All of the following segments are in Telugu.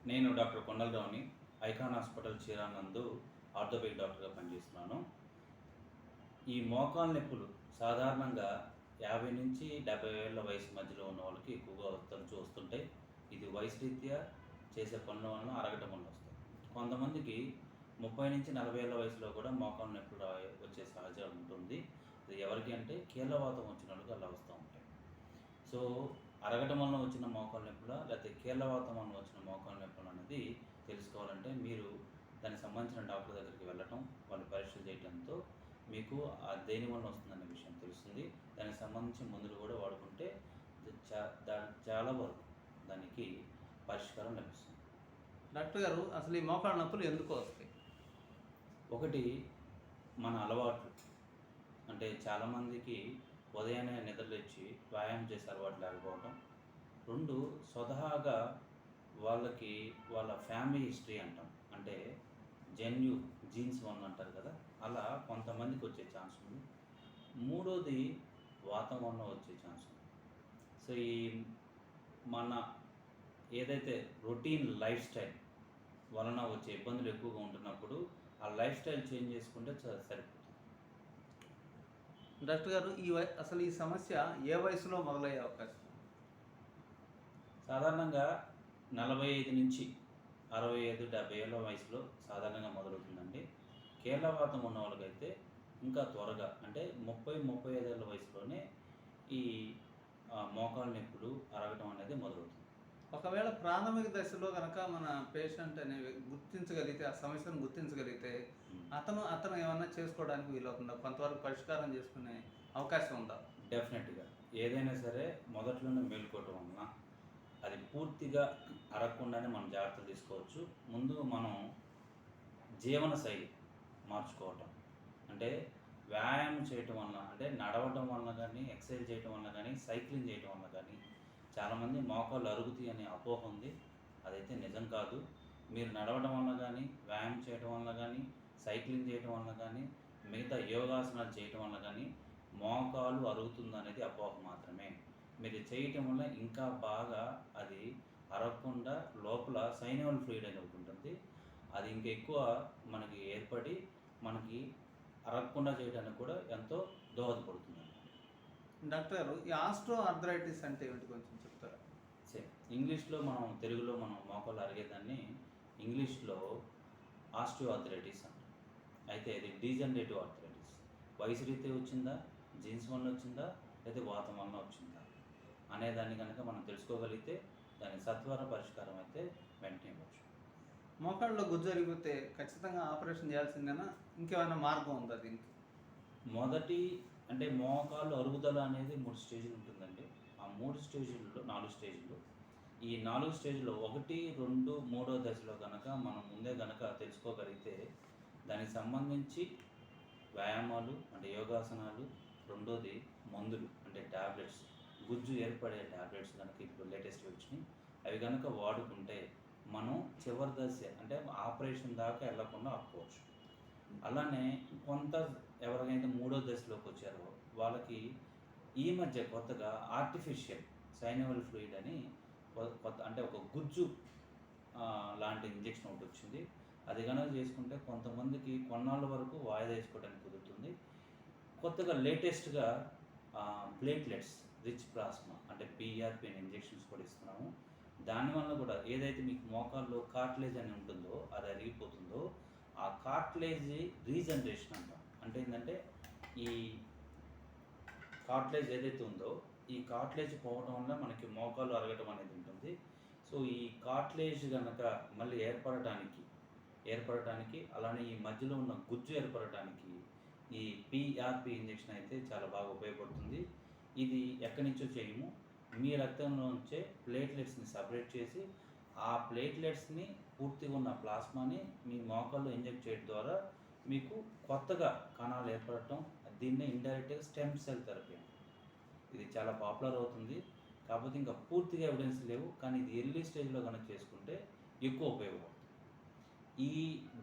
నేను డాక్టర్ కొండలరావుని ఐకాన్ హాస్పిటల్ చీరానందు ఆర్థోపెడిక్ డాక్టర్గా పనిచేస్తున్నాను. ఈ మోకాలు నొప్పులు సాధారణంగా 50 నుంచి 70 ఏళ్ల వయసు మధ్యలో ఉన్న వాళ్ళకి ఎక్కువగా తరచూ వస్తుంటాయి. ఇది వయసు రీత్యా చేసే పనుల వలన అరగటం వలన వస్తాయి. కొంతమందికి 30 నుంచి 40 ఏళ్ల వయసులో కూడా మోకాలు నొప్పులు వచ్చే సహజం ఉంటుంది. ఇది ఎవరికి అంటే కీళ్ళవాతం వచ్చిన వాళ్ళకి అలా వస్తూ ఉంటాయి. సో అరగటం వలన వచ్చిన మోకాలు నొప్పులా లేకపోతే కీళ్ళవాతం వలన వచ్చిన మోకాలు నొప్పులు అనేది తెలుసుకోవాలంటే మీరు దానికి సంబంధించిన డాక్టర్ దగ్గరికి వెళ్ళటం, వాళ్ళు పరీక్షలు చేయడంతో మీకు దేని వలన వస్తుందనే విషయం తెలుస్తుంది. దానికి సంబంధించి మందులు కూడా వాడుకుంటే చాలా వరకు దానికి పరిష్కారం లభిస్తుంది. డాక్టర్ గారు, అసలు ఈ మోకాళ్ళ నొప్పులు ఎందుకు వస్తాయి? ఒకటి, మన అలవాట్లు. అంటే చాలామందికి ఉదయాన్నే నిద్రలేచి వ్యాయామం చేసే అలవాటు లేకపోవటం. 2, స్వతహాగా వాళ్ళకి వాళ్ళ ఫ్యామిలీ హిస్టరీ అంటాం. అంటే జీన్స్ వలన అంటారు కదా, అలా కొంతమందికి వచ్చే ఛాన్స్ ఉంది. 3వది వాతం వలన వచ్చే ఛాన్స్ ఉంది. సో ఈ మన ఏదైతే రొటీన్ లైఫ్ స్టైల్ వలన వచ్చే ఇబ్బందులు ఎక్కువగా ఉంటున్నప్పుడు ఆ లైఫ్ స్టైల్ చేంజ్ చేసుకుంటే సరిపోతుంది. డాక్టర్ గారు, అసలు ఈ సమస్య ఏ వయసులో మొదలయ్యే అవకాశం? సాధారణంగా 45 నుంచి 65-70 ఏళ్ళ వయసులో సాధారణంగా మొదలవుతుందండి. కీళ్ళవాతం ఉన్న వాళ్ళకైతే ఇంకా త్వరగా అంటే 30-35 ఏళ్ళ వయసులోనే ఈ మోకాలు నొప్పులు అరగటం అనేది మొదలవుతుంది. ఒకవేళ ప్రాథమిక దశలో కనుక మన పేషెంట్ అనేవి గుర్తించగలిగితే, ఆ సమస్యను గుర్తించగలిగితే అతను ఏమన్నా చేసుకోవడానికి వీలవుతుందా? కొంతవరకు పరిష్కారం చేసుకునే అవకాశం ఉందా? డెఫినెట్గా. ఏదైనా సరే మొదట్లోనే మేలుకోవటం వలన అది పూర్తిగా అరగకుండానే మనం జాగ్రత్తలు తీసుకోవచ్చు. ముందు మనం జీవనశైలి మార్చుకోవటం, అంటే వ్యాయామం చేయటం వలన, అంటే నడవటం వలన కానీ, ఎక్సర్సైజ్ చేయటం వలన కానీ, సైక్లింగ్ చేయటం వలన కానీ చాలామంది మోకాళ్ళు అరుగుతాయి అనే అపోహ ఉంది. అదైతే నిజం కాదు. మీరు నడవడం వలన కానీ, వ్యాయామం చేయటం వలన కానీ, సైక్లింగ్ చేయటం వలన కానీ, మిగతా యోగాసనాలు చేయటం వలన కానీ మోకాలు అరుగుతుంది అనేది అపోహ మాత్రమే. మీరు చేయటం వల్ల ఇంకా బాగా అది అరగకుండా లోపల సైనవల్ ఫ్లూయిడ్ అని ఒకటి ఉంటుంది. అది ఇంకా ఎక్కువ మనకి ఏర్పడి మనకి అరగకుండా చేయడానికి కూడా ఎంతో దోహదపడుతుంది. డాక్టర్ గారు, ఈ ఆస్ట్రో ఆర్థరైటిస్ అంటే ఏమిటి కొంచెం చెప్తారా? ఇంగ్లీష్లో తెలుగులో మోకాలు అరిగేదాన్ని ఇంగ్లీష్లో ఆస్టియో ఆర్థరైటిస్ అంటాం. అయితే ఇది డీజనరేటివ్ ఆర్థరైటిస్. వయసు రీత్యా వచ్చిందా, జీన్స్ వలన వచ్చిందా, లేదా వాతం వలన వచ్చిందా అనేదాన్ని కనుక మనం తెలుసుకోగలిగితే దాని సత్వర పరిష్కారం అయితే వెంటనే ఇవ్వచ్చు. మోకాళ్ళలో గుజ్జు అరిగిపోతే ఖచ్చితంగా ఆపరేషన్ చేయాల్సిందేనా? ఇంకేమైనా మార్గం ఉందా దీనికి? మొదటి అంటే మోకాలు అరుగుదల అనేది 3 స్టేజ్లు ఉంటుందండి. ఆ 4 స్టేజ్లు. ఈ 4 స్టేజ్లో 1, 2, 3వ దశలో కనుక మనం ముందే కనుక తెలుసుకోగలిగితే దానికి సంబంధించి వ్యాయామాలు అంటే యోగాసనాలు, 2వది మందులు అంటే ట్యాబ్లెట్స్, గుజ్జు ఏర్పడే ట్యాబ్లెట్స్ కనుక ఇప్పుడు లేటెస్ట్ వచ్చినాయి, అవి కనుక వాడుకుంటే మనం చివరి దశ అంటే ఆపరేషన్ దాకా వెళ్లకుండా ఆపుకోవచ్చు. అలానే ఎవరికైతే 3వ దశలోకి వచ్చారో వాళ్ళకి ఈ మధ్య కొత్తగా ఆర్టిఫిషియల్ సైనవల్ ఫ్లూయిడ్ అని కొత్త అంటే ఒక గుజ్జు లాంటి ఇంజెక్షన్ ఒకటి వచ్చింది. అది కనుక చేసుకుంటే కొంతమందికి కొన్నాళ్ళ వరకు వాయిదా వేసుకోవడానికి కుదురుతుంది. కొత్తగా లేటెస్ట్గా ప్లేట్లెట్స్ రిచ్ ప్లాస్మా అంటే PRP అనే ఇంజెక్షన్స్ కూడా ఇస్తున్నాము. దానివల్ల కూడా ఏదైతే మీకు మోకాల్లో కార్టిలేజ్ అని ఉంటుందో అది అరిగిపోతుందో ఆ కార్టిలేజ్ రీజనరేషన్ అంటాం. అంటే ఏంటంటే ఈ కార్టిలేజ్ ఏదైతే ఉందో ఈ కార్టిలేజ్ పోవడం వల్ల మనకి మోకాలు అరగటం అనేది ఉంటుంది. సో ఈ కార్టిలేజ్ కనుక మళ్ళీ ఏర్పడటానికి అలానే ఈ మధ్యలో ఉన్న గుజ్జు ఏర్పడటానికి ఈ PRP ఇంజెక్షన్ అయితే చాలా బాగా ఉపయోగపడుతుంది. ఇది ఎక్కడి నుంచో చేయము, మీ రక్తంలో నుంచే ప్లేట్లెట్స్ని సపరేట్ చేసి ఆ ప్లేట్లెట్స్ని పూర్తిగా ఉన్న ప్లాస్మాని మీ మోకాల్లో ఇంజెక్ట్ చేయడం ద్వారా మీకు కొత్తగా కణాలు ఏర్పడటం, దీన్నే ఇండైరెక్ట్గా స్టెమ్ సెల్ థెరపీ. ఇది చాలా పాపులర్ అవుతుంది. కాకపోతే ఇంకా పూర్తిగా ఎవిడెన్స్ లేవు, కానీ ఇది ఎర్లీ స్టేజ్లో కనుక చేసుకుంటే ఎక్కువ ఉపయోగపడుతుంది. ఈ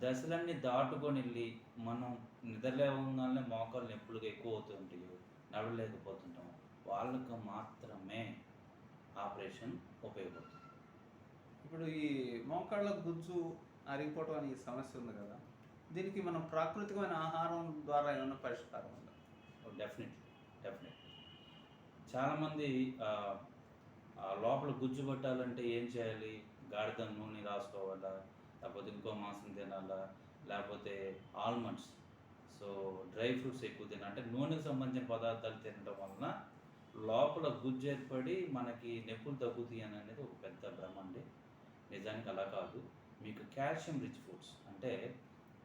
దశలన్నీ దాటుకొని వెళ్ళి మనం నిద్రలేవగానే మోకాలు నొప్పులుగా ఎక్కువ అవుతుంటాయో, నడవలేకపోతుంటాం, వాళ్ళకు మాత్రమే ఆపరేషన్ ఉపయోగపడుతుంది. ఇప్పుడు ఇప్పుడు ఈ మోకాళ్ళ గుజ్జు అరిగిపోవటం అనే ఈ సమస్య ఉంది కదా, దీనికి మనం ప్రాకృతికమైన ఆహారం ద్వారా ఏమైనా పరిష్కారం ఉందా? Definitely, definitely. చాలామంది లోపల గుజ్జు పట్టాలంటే ఏం చేయాలి? గాడిద నూనె రాసుకోవాలా, లేకపోతే ఇంకో మాంసం తినాలా, లేకపోతే ఆల్మండ్స్, సో డ్రై ఫ్రూట్స్ ఎక్కువ తినాలి. అంటే నూనెకి సంబంధించిన పదార్థాలు తినడం వలన లోపల గుజ్జు ఏర్పడి మనకి నొప్పులు తగ్గుతాయి అని అనేది ఒక పెద్ద భ్రమ అండి. నిజానికి అలా కాదు. మీకు కాల్షియం రిచ్ ఫుడ్స్ అంటే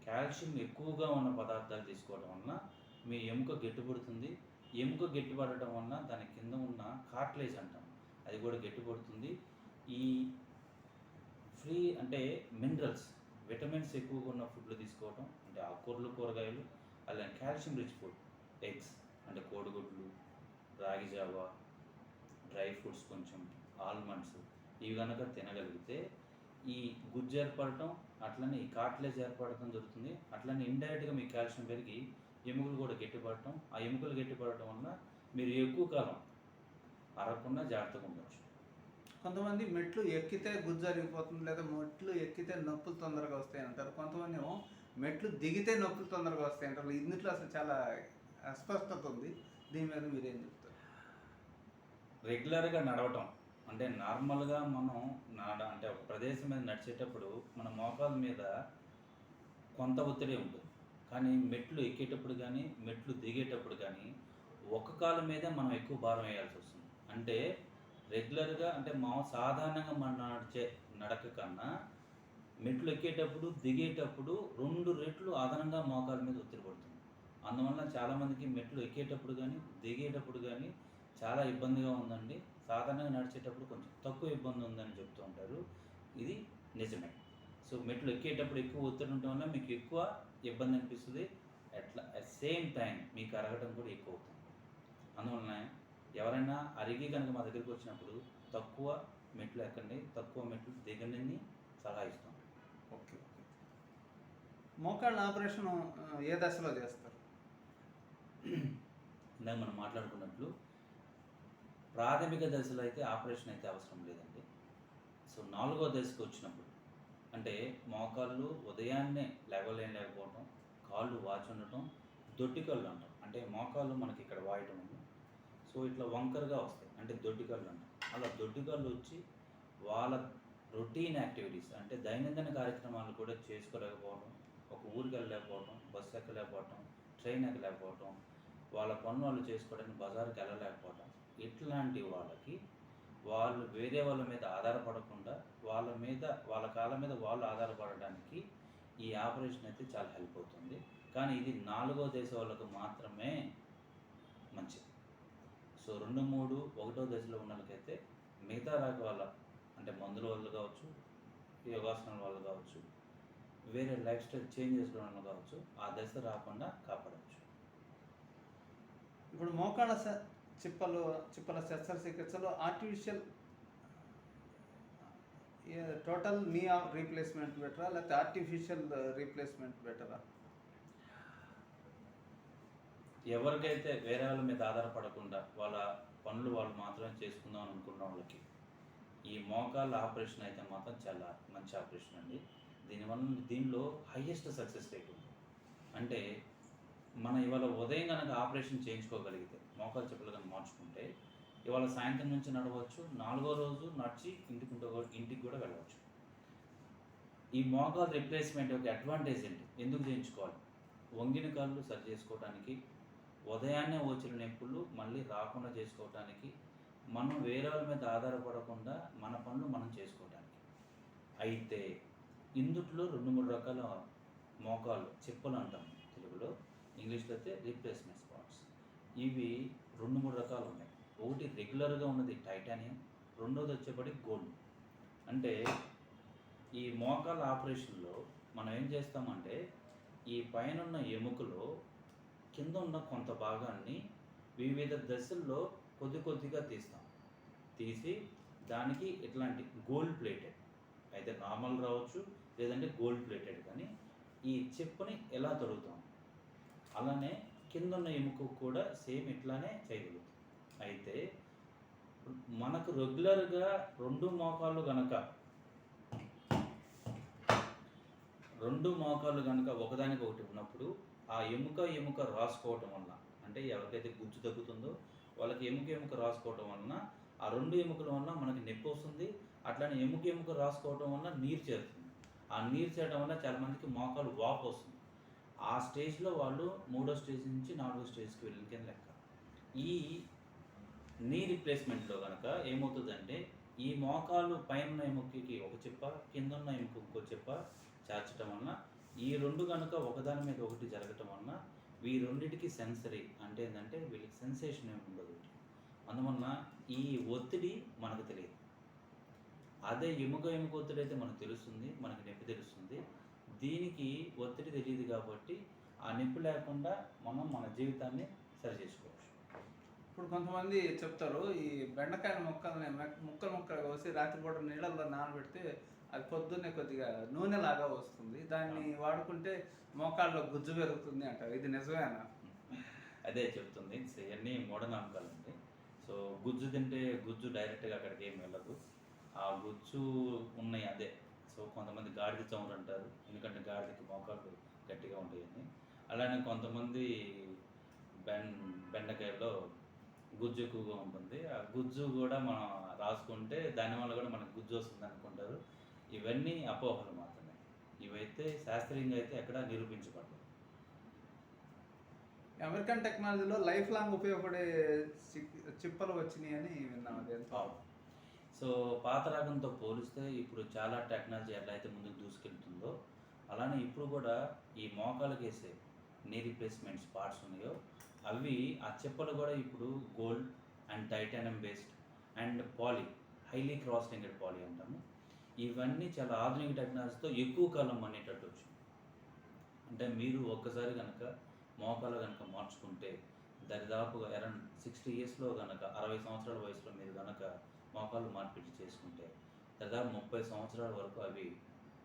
కాల్షియం ఎక్కువగా ఉన్న పదార్థాలు తీసుకోవడం వలన మీ ఎముక గట్టిపడుతుంది. ఎముక గట్టిపడటం వలన దాని కింద ఉన్న కార్టిలేజ్ అంటాం, అది కూడా గట్టిపడుతుంది. ఈ ఫ్రీ అంటే మినరల్స్, విటమిన్స్ ఎక్కువగా ఉన్న ఫుడ్లు తీసుకోవడం అంటే ఆకుకూరలు, కూరగాయలు, అలాగే కాల్షియం రిచ్ ఫుడ్, ఎగ్స్ అంటే కోడిగుడ్లు, రాగి జావా, డ్రై ఫ్రూట్స్ కొంచెం, ఆల్మండ్స్, ఇవి కనుక తినగలిగితే ఈ గుజ్జు ఏర్పడటం, అట్లనే ఈ కార్టిలేజ్ ఏర్పడటం జరుగుతుంది. అట్లనే ఇండైరెక్ట్గా మీ కాల్షియం పెరిగి ఎముకలు కూడా గట్టిపడటం, ఆ ఎముకలు గట్టిపడటం వల్ల మీరు ఎక్కువ కాలం అరగకుండా జాగ్రత్తగా ఉండొచ్చు. కొంతమంది మెట్లు ఎక్కితే గుజ్జు అరిగిపోతుంది, లేదా మెట్లు ఎక్కితే నొప్పులు తొందరగా వస్తాయి అంటారు. కొంతమంది ఏమో మెట్లు దిగితే నొప్పులు తొందరగా వస్తాయి అంటారు. ఇందులో అసలు చాలా అస్పష్టత ఉంది. దీని మీద మీరేం చెప్తారు? రెగ్యులర్గా నడవటం అంటే నార్మల్గా మనం అంటే ఒక ప్రదేశం మీద నడిచేటప్పుడు మన మోకాల మీద కొంత ఒత్తిడి ఉంటుంది. కానీ మెట్లు ఎక్కేటప్పుడు కానీ మెట్లు దిగేటప్పుడు కానీ ఒక కాలు మీదే మనం ఎక్కువ భారం వేయాల్సి వస్తుంది. అంటే రెగ్యులర్గా అంటే సాధారణంగా మనం నడిచే నడక కన్నా మెట్లు ఎక్కేటప్పుడు దిగేటప్పుడు 2 రెట్లు అదనంగా మోకాల మీద ఒత్తిడి పడుతుంది. అందువల్ల చాలామందికి మెట్లు ఎక్కేటప్పుడు కానీ దిగేటప్పుడు కానీ చాలా ఇబ్బందిగా ఉందండి. సాధారణంగా నడిచేటప్పుడు కొంచెం తక్కువ ఇబ్బంది ఉందని చెప్తూ ఉంటారు. ఇది నిజమే. సో మెట్లు ఎక్కేటప్పుడు ఎక్కువ ఒత్తిడి ఉండటం వల్ల మీకు ఎక్కువ ఇబ్బంది అనిపిస్తుంది. అట్ సేమ్ టైం మీకు అరగటం కూడా ఎక్కువ అవుతుంది. అందువలన ఎవరైనా అరిగి కనుక మా దగ్గరికి వచ్చినప్పుడు తక్కువ మెట్లు ఎక్కండి, తక్కువ మెట్లు దిగండి సలహా ఇస్తాం. ఓకే. మోకాళ్ళ ఆపరేషన్ ఏ దశలో చేస్తారు? ఇందాక మనం మాట్లాడుకున్నట్లు ప్రాథమిక దశలో అయితే ఆపరేషన్ అయితే అవసరం లేదండి. సో 4వ దశకు వచ్చినప్పుడు అంటే మోకాళ్ళు ఉదయాన్నే లేకపోవటం, కాళ్ళు వాచి ఉండటం, దొడ్డికళ్ళు అంటాం. అంటే మోకాళ్ళు మనకి ఇక్కడ వాయటం ఉంది, సో ఇట్లా వంకరగా వస్తాయి, అంటే దొడ్డికళ్ళు అంటాం. అలా దొడ్డికళ్ళు వచ్చి వాళ్ళ రొటీన్ యాక్టివిటీస్ అంటే దైనందిన కార్యక్రమాలు కూడా చేసుకోలేకపోవడం, ఒక ఊరికి వెళ్ళలేకపోవడం, బస్సు ఎక్కలేకపోవటం, ట్రైన్ ఎక్కలేకపోవటం, వాళ్ళ పనులు వాళ్ళు చేసుకోవడానికి బజార్కి వెళ్ళలేకపోవటం, ఇట్లాంటి వాళ్ళకి వాళ్ళు వేరే వాళ్ళ మీద ఆధారపడకుండా వాళ్ళ కాళ్ళ మీద వాళ్ళు ఆధారపడడానికి ఈ ఆపరేషన్ అయితే చాలా హెల్ప్ అవుతుంది. కానీ ఇది 4వ దశ వాళ్ళకు మాత్రమే మంచిది. సో 2, 3, 1వ దశలో ఉన్న వాళ్ళకైతే మిగతా రాక వాళ్ళ అంటే మందుల వల్ల కావచ్చు, యోగాసనాల వల్ల కావచ్చు, వేరే లైఫ్ స్టైల్ చేంజ్ చేసుకోవడం వల్ల కావచ్చు, ఆ దశ రాకుండా కాపాడవచ్చు. ఇప్పుడు మోకాళ్ళ Chippala శస్త్రచికిత్సలో artificial total knee replacement బెటరా, లేకపోతే ఆర్టిఫిషియల్ రీప్లేస్మెంట్ బెటరా? ఎవరికైతే వేరే వాళ్ళ మీద ఆధారపడకుండా వాళ్ళ పనులు వాళ్ళు మాత్రమే చేసుకుందాం అని అనుకున్న వాళ్ళకి ఈ మోకాళ్ళ ఆపరేషన్ అయితే మాత్రం చాలా మంచి ఆపరేషన్ అండి. దీనిలో హైయెస్ట్ సక్సెస్ రేట్ ఉంది. అంటే మనం ఇవాళ ఉదయం కనుక ఆపరేషన్ చేయించుకోగలిగితే, మోకాలు చెప్పులు కనుక మార్చుకుంటే ఇవాళ సాయంత్రం నుంచి నడవచ్చు, 4వ రోజు నడిచి ఇంటికి కూడా వెళ్ళవచ్చు. ఈ మోకాలు రిప్లేస్మెంట్ యొక్క అడ్వాంటేజ్ ఏంటి, ఎందుకు చేయించుకోవాలి? వంగిన కాళ్ళు సరి చేసుకోవడానికి, ఉదయాన్నే వచ్చిన నొప్పులు మళ్ళీ రాకుండా చేసుకోవడానికి, మనం వేరే వాళ్ళ మీద ఆధారపడకుండా మన పనులు మనం చేసుకోవడానికి. అయితే ఇందుట్లో 2-3 రకాల మోకాలు చెప్పులు అంటాం తెలుగులో, ఇంగ్లీష్లో అయితే రీప్లేస్మెంట్ స్పాట్స్. ఇవి 2-3 రకాలు ఉన్నాయి. ఒకటి రెగ్యులర్గా ఉన్నది టైటానియం, రెండోది వచ్చేపడి గోల్డ్. అంటే ఈ మోకాళ్ళ ఆపరేషన్లో మనం ఏం చేస్తామంటే ఈ పైన ఉన్న ఎముకలో కింద ఉన్న కొంత భాగాన్ని వివిధ దశల్లో కొద్దిగా తీసి దానికి ఇట్లాంటి గోల్డ్ ప్లేటెడ్ అయితే నార్మల్ రావచ్చు, లేదంటే గోల్డ్ ప్లేటెడ్, కానీ ఈ చెప్పుని ఎలా తొడుగుతాం అలానే కింద ఉన్న ఎముక కూడా సేమ్ ఇట్లానే చేయగలుగుతాం. అయితే మనకు రెగ్యులర్గా 2 మోకాళ్ళు కనుక రెండు మోకాళ్ళు కనుక ఒకదానికొకటి ఉన్నప్పుడు ఆ ఎముక రాసుకోవటం వలన, అంటే ఎవరికైతే గుజ్జు తగ్గుతుందో వాళ్ళకి ఎముక రాసుకోవటం వలన ఆ రెండు ఎముకల వలన మనకి నొప్పి వస్తుంది. అట్లానే ఎముక రాసుకోవటం వలన నీరు చేరుతుంది. ఆ నీరు చేరడం వల్ల చాలామందికి మోకాలు వాపు వస్తుంది. ఆ స్టేజ్లో వాళ్ళు 3వ స్టేజ్ నుంచి 4వ స్టేజ్కి వెళ్ళిన కింద లెక్క. ఈ నీ రిప్లేస్మెంట్లో కనుక ఏమవుతుందంటే ఈ మోకాలు పైన ఉన్న ఎముకకి ఒక చెప్ప, కింద ఉన్న ఎముక ఇంకో చెప్ప చేర్చడం వలన ఈ రెండు కనుక ఒకదాని మీద ఒకటి జరగటం వలన ఈ రెండిటికి సెన్సరీ అంటే ఏంటంటే వీళ్ళకి సెన్సేషన్ ఏమి ఉండదు. అందువలన ఈ ఒత్తిడి మనకు తెలియదు. అదే ఎముక ఒత్తిడి అయితే మనకు తెలుస్తుంది, మనకి నొప్పి తెలుస్తుంది. దీనికి ఒత్తిడి తెలియదు కాబట్టి ఆ నొప్పి లేకుండా మనం మన జీవితాన్ని సరి చేసుకోవచ్చు. ఇప్పుడు కొంతమంది చెప్తారు ఈ బెండకాయ ముక్కల్ని ముక్కలు కోసి రాత్రిపూట నీళ్ళల్లో నానబెడితే అది పొద్దున్నే కొద్దిగా నూనెలాగా వస్తుంది, దాన్ని వాడుకుంటే మోకాళ్ళలో గుజ్జు పెరుగుతుంది అంటారు. ఇది నిజమేనా? అదే చెప్తుంది. ఇవన్నీ మూఢనమ్మకాలండి. సో గుజ్జు తింటే గుజ్జు డైరెక్ట్గా అక్కడికి ఏం వెళ్ళదు. ఆ గుజ్జు ఉన్నాయి అదే. సో కొంతమంది గాడిద చమురు అంటారు, ఎందుకంటే గాడిదకి మోకాళ్ళు గట్టిగా ఉంటాయని. అలానే కొంతమంది బెండకాయలో గుజ్జు ఎక్కువగా ఉంటుంది. ఆ గుజ్జు కూడా మనం రాసుకుంటే దానివల్ల కూడా మనకు గుజ్జు వస్తుంది అనుకుంటారు. ఇవన్నీ అపోహలు మాత్రమే. ఇవైతే శాస్త్రీయంగా అయితే ఎక్కడా నిరూపించబడలేదు. అమెరికన్ టెక్నాలజీలో లైఫ్ లాంగ్ ఉపయోగపడే చిప్పలు వచ్చినాయి అని విన్నాం. అదేంటో. సో పాత రకంతో పోలిస్తే ఇప్పుడు చాలా టెక్నాలజీ ఎలా అయితే ముందుకు దూసుకెళ్తుందో అలానే ఇప్పుడు కూడా ఈ మోకాలకు వేసే నీ రీప్లేస్మెంట్స్ పార్ట్స్ ఉన్నాయో అవి ఆ చెప్పలు కూడా ఇప్పుడు gold and titanium based and poly, highly cross linked poly అంటాము. ఇవన్నీ చాలా ఆధునిక టెక్నాలజీతో ఎక్కువ కాలం మన్నేటట్టు వచ్చింది. అంటే మీరు ఒక్కసారి కనుక మోకాలు కనుక మార్చుకుంటే దరిదాపుగా అరౌండ్ 60 ఇయర్స్లో కనుక 60 సంవత్సరాల వయసులో మీరు కనుక మోకాలు మార్పిడి చేసుకుంటే దాదాపు 30 సంవత్సరాల వరకు అవి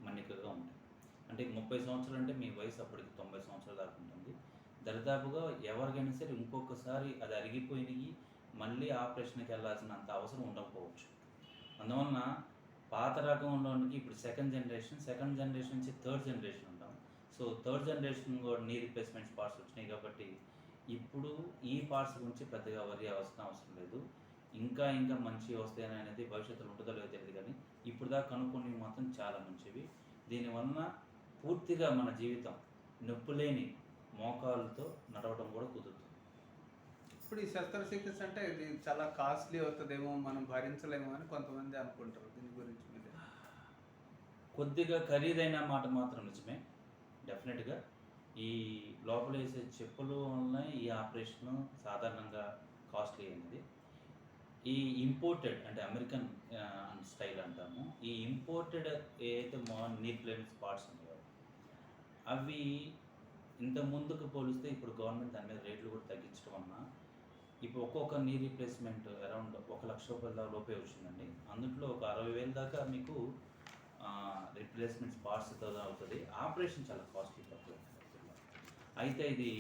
మన్నికగా ఉంటాయి. అంటే 30 సంవత్సరాలు అంటే మీ వయసు అప్పటికి 90 సంవత్సరాల దాకా ఉంటుంది. దరిదాపుగా ఎవరికైనా సరే ఇంకొకసారి అది అరిగిపోయినవి మళ్ళీ ఆపరేషన్కి వెళ్ళాల్సినంత అవసరం ఉండకపోవచ్చు. అందువలన పాత రకంలోనికి ఇప్పుడు సెకండ్ జనరేషన్ నుంచి థర్డ్ జనరేషన్ ఉంటాం. సో థర్డ్ జనరేషన్ కూడా నీ రీప్లేస్మెంట్స్ పార్ట్స్ వచ్చినాయి కాబట్టి ఇప్పుడు ఈ పార్ట్స్ గురించి పెద్దగా వరి అవసరం లేదు. ఇంకా మంచి వస్తాయని అనేది భవిష్యత్తులో ఉంటుందో లేదో తెలియదు, కానీ ఇప్పుడు దాకా కనుక్కొని మాత్రం చాలా మంచివి. దీనివల్ల పూర్తిగా మన జీవితం నొప్పి లేని మోకాళ్ళతో నడవడం కూడా కుదురుతుంది. ఇప్పుడు ఈ శస్త్రచికిత్స అంటే ఇది చాలా కాస్ట్లీ అవుతుందేమో, మనం భరించలేమో అని కొంతమంది అనుకుంటారు. దీని గురించి మీరు? కొద్దిగా ఖరీదైన మాట మాత్రం నిజమే. డెఫినెట్గా ఈ లోపల వేసే చెప్పులు వల్ల ఈ ఆపరేషన్ సాధారణంగా కాస్ట్లీ అయినది. ఈ ఇంపోర్టెడ్ అంటే అమెరికన్ స్టైల్ అంటాము, ఈ ఇంపోర్టెడ్ ఏదైతే నీ రీప్లేస్మెంట్ పార్ట్స్ ఉన్నాయో అవి ఇంత ముందుకు పోలిస్తే ఇప్పుడు గవర్నమెంట్ దాని మీద రేట్లు కూడా తగ్గించడం వలన ఇప్పుడు ఒక్కొక్క నీ రీప్లేస్మెంట్ అరౌండ్ 1 లక్ష రూపాయల లోపే వచ్చిందండి. అందులో ఒక 60,000 దాకా మీకు రీప్లేస్మెంట్స్ పార్ట్స్ అవుతుంది. ఆపరేషన్ చాలా కాస్ట్లీ తక్కువ. అయితే ఇది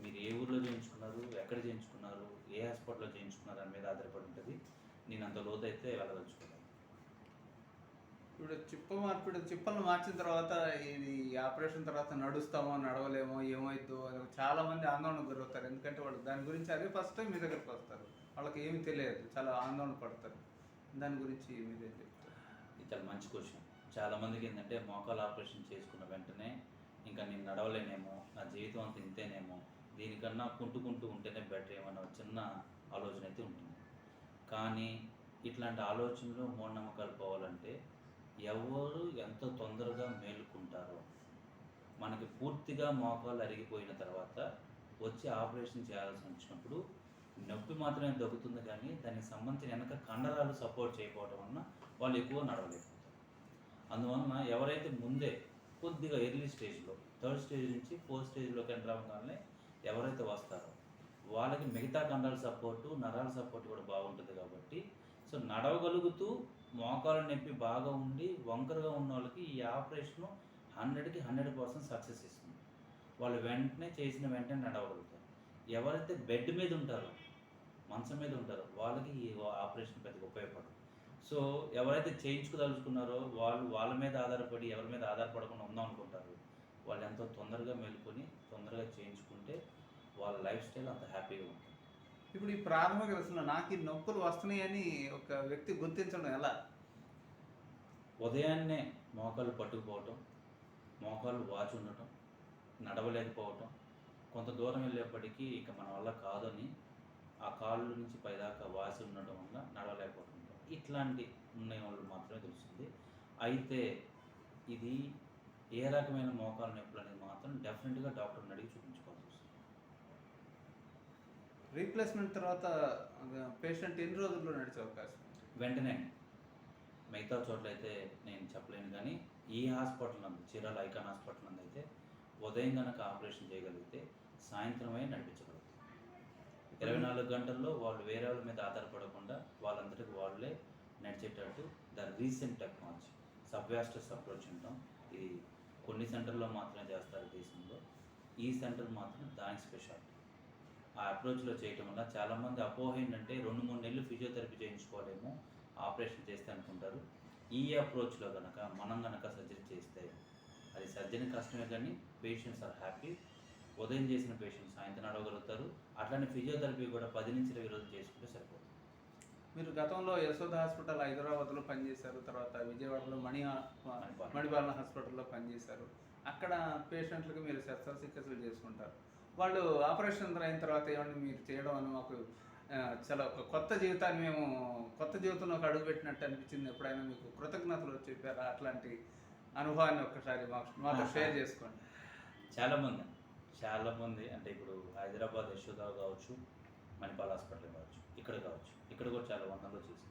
మీరు ఏ ఊర్లో చేయించుకున్నారు, ఎక్కడ చేయించుకున్నారు, ఏ హాస్పిటల్లో చేయించుకున్నారు అని మీద ఆధారపడి ఉంటుంది. నేను అంత లోతు అయితే వెళ్ళదలుచుకున్నాను. ఇప్పుడు చిప్పలను మార్చిన తర్వాత ఇది ఆపరేషన్ తర్వాత నడుస్తామో నడవలేమో ఏమైద్దో అని చాలామంది ఆందోళనకు గురవుతారు. ఎందుకంటే వాళ్ళు దాని గురించి అదే ఫస్ట్ టైం మీ దగ్గరికి వస్తారు, వాళ్ళకి ఏమి తెలియదు, చాలా ఆందోళన పడతారు. దాని గురించి మీరేం చెప్తారు? ఇది చాలా మంచి క్వశ్చన్. చాలామందికి ఏంటంటే మోకాలు ఆపరేషన్ చేసుకున్న వెంటనే ఇంకా నేను నడవలేనేమో, నా జీవితం అంతా ఇంతేనేమో, దీనికన్నా కుంటుకుంటూ ఉంటేనే బెటర్ ఏమన్నా చిన్న ఆలోచన అయితే ఉంటుంది. కానీ ఇట్లాంటి ఆలోచనలు మూఢనమ్మకాలు పోవాలంటే ఎవరు ఎంత తొందరగా మేలుకుంటారో, మనకి పూర్తిగా మోకాలు అరిగిపోయిన తర్వాత వచ్చి ఆపరేషన్ చేయాల్సి వచ్చినప్పుడు నొప్పి మాత్రమే తగ్గుతుంది, కానీ దానికి సంబంధించిన వెనక కండరాలు సపోర్ట్ చేయకపోవడం వలన వాళ్ళు ఎక్కువ నడవలేకపోతారు. అందువలన ఎవరైతే ముందే కొద్దిగా ఎర్లీ స్టేజ్లో 3rd స్టేజ్ నుంచి 4th స్టేజ్లోకి ఎంటర్ అవ్వగానే ఎవరైతే వస్తారో వాళ్ళకి మిగతా కండరాల సపోర్టు, నరాల సపోర్ట్ కూడా బాగుంటుంది. కాబట్టి సో నడవగలుగుతూ మోకాలు నొప్పి బాగా ఉండి వంకరగా ఉన్న వాళ్ళకి ఈ ఆపరేషను 100కి 100% సక్సెస్ ఇస్తుంది. వాళ్ళు వెంటనే చేసిన వెంటనే నడవగలుగుతారు. ఎవరైతే బెడ్ మీద ఉంటారో, మంచం మీద ఉంటారో వాళ్ళకి ఈ ఆపరేషన్ పెద్దగా ఉపయోగపడదు. సో ఎవరైతే చేయించుకోదలుచుకున్నారో వాళ్ళు వాళ్ళ మీద ఆధారపడి ఎవరి మీద ఆధారపడకుండా ఉందాం అనుకుంటారు, వాళ్ళు ఎంతో తొందరగా మేలుకొని తొందరగా చేయించుకుంటే వాళ్ళ లైఫ్ స్టైల్ అంత హ్యాపీగా ఉంటుంది. ఇప్పుడు ఈ ప్రాథమిక దశలో నాకు ఈ నొప్పులు వస్తున్నాయని ఒక వ్యక్తి గుర్తించడం ఎలా? ఉదయాన్నే మోకాళ్ళు పట్టుకుపోవటం, మోకాళ్ళు వాచి ఉండటం, నడవలేకపోవటం, కొంత దూరం వెళ్ళేప్పటికీ ఇక మన వల్ల కాదని ఆ కాళ్ళు నుంచి పైదాకా వాసి ఉండటం వల్ల నడవలేకపోవటం, ఇట్లాంటి ఉన్న వాళ్ళు మాత్రమే తెలుస్తుంది. అయితే ఇది ఏ రకమైన మోకాలు నొప్పులు అనేది మాత్రం డెఫినెట్గా డాక్టర్ని అడిగి చూపించుకోవాల్సి వస్తుంది. రీప్లేస్మెంట్ తర్వాత పేషెంట్ ఎన్ని రోజుల్లో నడిచే అవకాశం? వెంటనే, మిగతా చోట్ల అయితే నేను చెప్పలేను, కానీ ఈ హాస్పిటల్ నందు, చీరాల ఐకాన్ హాస్పిటల్ నందు అయితే ఉదయం కనుక ఆపరేషన్ చేయగలిగితే సాయంత్రమే నడిపించగలుగుతాం. 24 గంటల్లో వాళ్ళు వేరే వాళ్ళ మీద ఆధారపడకుండా వాళ్ళంతటికి వాళ్ళే నడిచేటట్టు ద రీసెంట్ టెక్నాలజీ సబ్వాస్టస్ అప్రోచ్ అంటాం. ఇది కొన్ని సెంటర్లో మాత్రమే చేస్తారు దేశంలో, ఈ సెంటర్ మాత్రం దానికి స్పెషాలిటీ. ఆ అప్రోచ్లో చేయటం వల్ల చాలామంది అపోహ ఏంటంటే 2-3 నెలలు ఫిజియోథెరపీ చేయించుకోవాలేమో ఆపరేషన్ చేస్తే అనుకుంటారు. ఈ అప్రోచ్లో కనుక మనం కనుక సర్జరీ చేస్తే అది సర్జరీ కష్టమే, కానీ పేషెంట్స్ ఆర్ హ్యాపీ. ఉదయం చేసిన పేషెంట్స్ సాయంత్రం నడవగలుగుతారు. అట్లనే ఫిజియోథెరపీ కూడా 10 నుంచి 20 రోజులు చేసుకుంటే సరిపోతుంది. మీరు గతంలో యశోద హాస్పిటల్ హైదరాబాద్లో పనిచేశారు, తర్వాత విజయవాడలో మణిపాలన హాస్పిటల్లో పనిచేశారు. అక్కడ పేషెంట్లకు మీరు శస్త్రచికిత్సలు చేసుకుంటారు. వాళ్ళు ఆపరేషన్ అయిన తర్వాత ఏమన్నా మీరు చేయడం అని మాకు చాలా ఒక కొత్త జీవితాన్ని మేము కొత్త జీవితంలోకి అడుగుపెట్టినట్టు అనిపించింది. ఎప్పుడైనా మీకు కృతజ్ఞతలు చెప్పారా? అట్లాంటి అనుభవాన్ని ఒక్కసారి మాతో షేర్ చేసుకోండి. చాలామంది అంటే ఇప్పుడు హైదరాబాద్ యశోద కావచ్చు, మణిపాల్ హాస్పిటల్ కావచ్చు, ఇక్కడ కావచ్చు, ఇక్కడ కూడా చాలా వందలో చేశారు.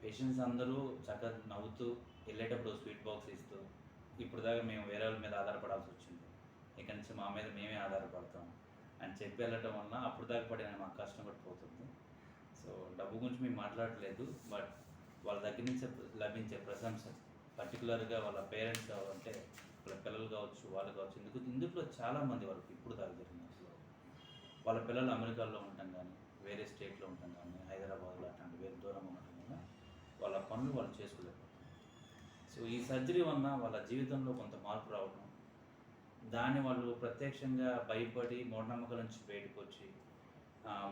పేషెంట్స్ అందరూ చక్కగా నవ్వుతూ వెళ్ళేటప్పుడు స్వీట్ బాక్స్ ఇస్తూ, ఇప్పుడు దాకా మేము వేరే వాళ్ళ మీద ఆధారపడాల్సి వచ్చింది, ఇక నుంచి మా మీద మేమే ఆధారపడతాం అని చెప్పి వెళ్ళటం వల్ల అప్పుడు దాకా పడిన మాకు కష్టం కూడా పోతుంది. సో డబ్బు గురించి మేము మాట్లాడలేదు, బట్ వాళ్ళ దగ్గర నుంచి లభించే ప్రశంస, పర్టికులర్గా వాళ్ళ పేరెంట్స్ కావాలంటే వాళ్ళ పిల్లలు కావచ్చు, వాళ్ళు కావచ్చు, ఇందులో చాలామంది వరకు ఇప్పుడు దాకా జరిగినట్లు వాళ్ళ పిల్లలు అమెరికాలో ఉండటం కానీ, వేరే స్టేట్లో ఉండటం కానీ, హైదరాబాద్లో అట్లాంటి వేరే దూరం ఉండటం వల్ల వాళ్ళ పనులు వాళ్ళు చేసుకోలేకపోతారు. సో ఈ సర్జరీ వలన వాళ్ళ జీవితంలో కొంత మార్పు రావడం, దాన్ని వాళ్ళు ప్రత్యక్షంగా భయపడి మూఢనమ్మకాల నుంచి బయటకు వచ్చి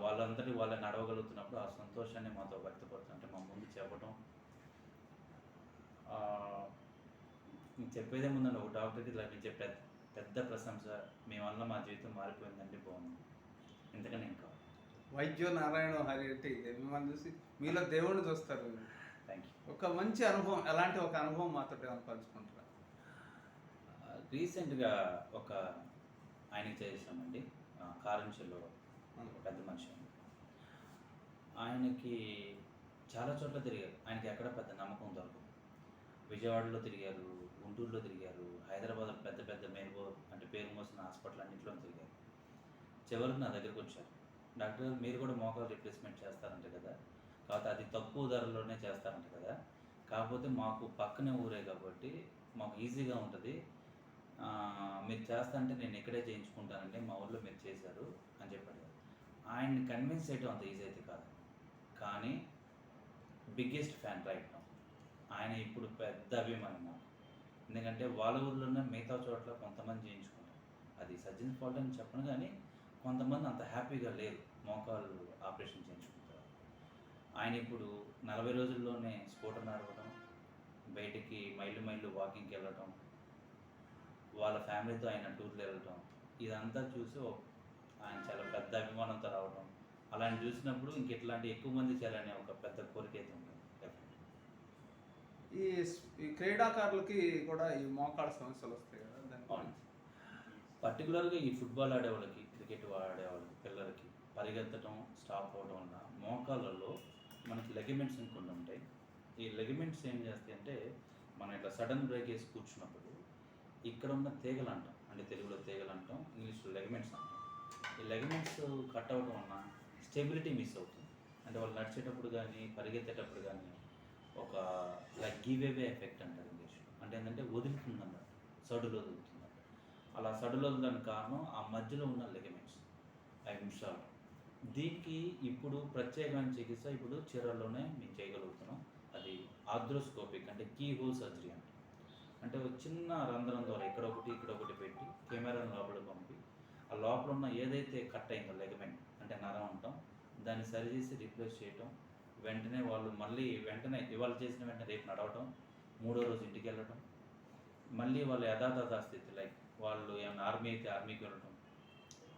వాళ్ళందరి వాళ్ళని నడవగలుగుతున్నప్పుడు ఆ సంతోషాన్ని మాతో వ్యక్తపడుతుంటే మా ముందు చెప్పడం, చెప్పేదే ముందండి ఒక డాక్టర్కి లభించే పెద్ద ప్రశంస, మీ వల్ల మా జీవితం మారిపోయిందండి, బాగుంది, ఇంతకనే ఇంకా వైద్యో నారాయణ హరి అంటే ఇదే. మిమ్మల్ని చూసి మీలో దేవుడిని చూస్తారు. Thank you. ఒక మంచి అనుభవం, ఎలాంటి ఒక అనుభవం మాతో ఏమైనా పంచుకుంటారా? రీసెంట్గా ఒక ఆయనకి చేసామండి, కారంచెల్లో పెద్ద మనిషి. ఆయనకి చాలా చోట్ల తిరిగారు, ఆయనకి ఎక్కడ పెద్ద నమ్మకం దొరకదు. విజయవాడలో తిరిగారు, గుంటూరులో తిరిగారు, హైదరాబాద్లో పెద్ద పెద్ద పేరు మోసిన హాస్పిటల్ అన్నింటిలో తిరిగారు. చివరికి నా దగ్గరకు వచ్చారు, డాక్టర్ గారు మీరు కూడా మోకాలు రీప్లేస్మెంట్ చేస్తారంట కదా, కాకపోతే అది తక్కువ ధరలోనే చేస్తారంట కదా, కాకపోతే మాకు పక్కనే ఊరే కాబట్టి మాకు ఈజీగా ఉంటుంది, మీరు చేస్తా అంటే నేను ఇక్కడే చేయించుకుంటానండి, మా ఊళ్ళో మీరు చేశారు అని చెప్పాడు. ఆయన్ని కన్విన్స్ చేయడం అంత ఈజీ అయితే కాదు, కానీ బిగ్గెస్ట్ ఫ్యాన్ రైట్ నౌ. ఆయన ఇప్పుడు పెద్ద అభిమానం నాకు, ఎందుకంటే వాళ్ళ ఊళ్ళోనే మిగతా చోట్ల కొంతమంది చేయించుకుంటారు, అది సర్జన్ ఫాల్ట్ అని చెప్పను, కానీ కొంతమంది అంత హ్యాపీగా లేరు మోకాళ్ళు ఆపరేషన్ చేయించుకుంటారు. ఆయన ఇప్పుడు 40 రోజుల్లోనే స్కూటర్ నడవడం, బయటికి మైళ్ళు వాకింగ్కి వెళ్ళటం, వాళ్ళ ఫ్యామిలీతో ఆయన టూర్లు వెళ్ళటం, ఇదంతా చూసి ఆయన చాలా పెద్ద అభిమానంతో రావడం, అలాంటి చూసినప్పుడు ఇట్లాంటి ఎక్కువ మంది చేయాలనే ఒక పెద్ద కోరిక అయితే ఉంటుంది. ఈ క్రీడాకారులకి కూడా ఈ మోకాళ్ళ సమస్యలు వస్తాయి కదా, అవును, పర్టికులర్గా ఈ ఫుట్బాల్ ఆడేవాళ్ళకి, క్రికెట్ ఆడేవాళ్ళకి, పిల్లలకి పరిగెత్తడం స్టాప్ అవడం వల్ల మోకాళ్ళలో మనకి లెగమెంట్స్ కొన్ని ఉంటాయి. ఈ లెగమెంట్స్ ఏం చేస్తాయి అంటే, మనం ఇట్లా సడన్ బ్రేక్ వేసి కూర్చున్నప్పుడు ఇక్కడ ఉన్న తీగలు అంటాం, అంటే తెలుగులో తీగలు అంటాం, ఇంగ్లీష్లో లెగమెంట్స్ అంటాం. ఈ లెగమెంట్స్ కట్ అవ్వడం వలన స్టెబిలిటీ మిస్ అవుతుంది. అంటే వాళ్ళు నడిచేటప్పుడు కానీ పరిగెత్తేటప్పుడు కానీ ఒక లైక్ గివేవే ఎఫెక్ట్ అంటారు ఇంగ్లీష్లో, అంటే ఏంటంటే వదులుతుందన్నమాట, సడులు వదులుతుందన్నమాట. అలా సడులు వదలడానికి కారణం ఆ మధ్యలో ఉన్న లెగమెంట్స్ అవి మిస్ అవ్వడం. దీనికి ఇప్పుడు ప్రత్యేకమైన చికిత్స ఇప్పుడు చీరల్లోనే మేము చేయగలుగుతున్నాం. అది ఆర్థ్రోస్కోపిక్ అంటే కీ హోల్ సర్జరీ అంట. అంటే ఒక చిన్న రంధ్రం ద్వారా ఇక్కడొకటి పెట్టి కెమెరాను లోపల పంపి ఆ లోపల ఉన్న ఏదైతే కట్ అయిందో లెగమెంట్ అంటే నరం అంటాం దాన్ని సరిచేసి రీప్లేస్ చేయటం. వెంటనే వాళ్ళు మళ్ళీ వెంటనే ఇవాళ చేసిన వెంటనే రేపు నడవటం, మూడో రోజు ఇంటికి వెళ్ళటం, మళ్ళీ వాళ్ళు యథాతథ స్థితి లైక్ వాళ్ళు ఏమైనా ఆర్మీ అయితే ఆర్మీకి వెళ్ళటం,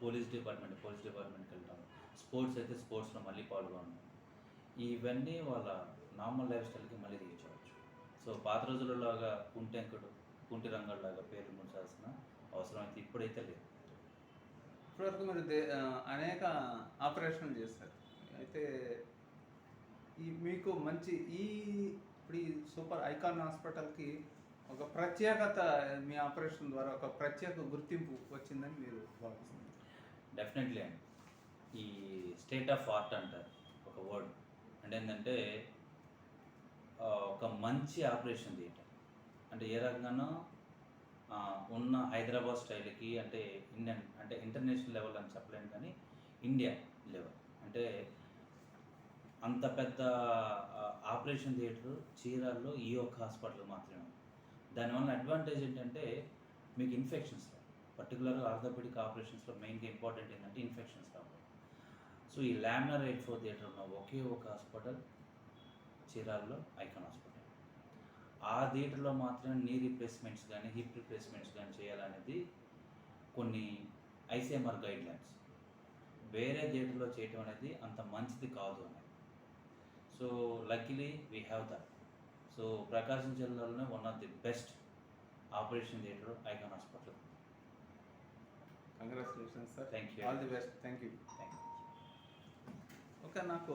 పోలీస్ డిపార్ట్మెంట్కి వెళ్ళటం, స్పోర్ట్స్ అయితే స్పోర్ట్స్లో మళ్ళీ పాల్గొనడం. ఇవన్నీ వాళ్ళ నార్మల్ లైఫ్ స్టైల్కి మళ్ళీ రీచ్ అవ్వచ్చు. సో పాత రోజులలాగా కుంటి రంగంలాగా పేర్లు ముంచాల్సిన అవసరం అయితే ఇప్పుడైతే లేదు. ఇప్పటివరకు మీరు అనేక ఆపరేషన్లు చేస్తారు. అయితే మీకు మంచి ఇప్పుడు ఈ సూపర్ ఐకాన్ హాస్పిటల్కి ఒక ప్రత్యేకత, మీ ఆపరేషన్ ద్వారా ఒక ప్రత్యేక గుర్తింపు వచ్చిందని మీరు భావిస్తున్నారు? డెఫినెట్లీ అండి. ఈ స్టేట్ ఆఫ్ ఆర్ట్ అంటారు ఒక వర్డ్. అంటే ఏంటంటే ఒక మంచి ఆపరేషన్ థియేటర్ అంటే ఏ రకంగానో ఉన్న హైదరాబాద్ స్టైల్కి అంటే ఇంటర్నేషనల్ లెవెల్ అని చెప్పలేను కానీ ఇండియా లెవెల్ అంటే అంత పెద్ద ఆపరేషన్ థియేటర్ చీరాల్లో ఈ ఒక్క హాస్పిటల్ మాత్రమే ఉంది. దానివల్ల అడ్వాంటేజ్ ఏంటంటే మీకు ఇన్ఫెక్షన్స్ పర్టికులర్గా ఆర్థోపెడిక్ ఆపరేషన్స్లో మెయిన్గా ఇంపార్టెంట్ ఏంటంటే ఇన్ఫెక్షన్స్ రావు. సో ఈ లామినార్ 84 థియేటర్ ఉన్న ఒకే ఒక హాస్పిటల్ చీరాల్లో ఐకాన్ హాస్పిటల్. ఆ థియేటర్లో మాత్రమే నీ రీప్లేస్మెంట్స్ కానీ హిప్ రీప్లేస్మెంట్స్ కానీ చేయాలనేది కొన్ని ఐసీఎంఆర్ గైడ్లైన్స్. వేరే థియేటర్లో చేయటం అనేది అంత మంచిది కాదు అనేది. So lucky we have that. So Prakasam జిల్లాలోనే one of the best operation theatre icon hospital. Congratulations sir. Thank you. All the best. Thank you. Thank you. Okay, నాకు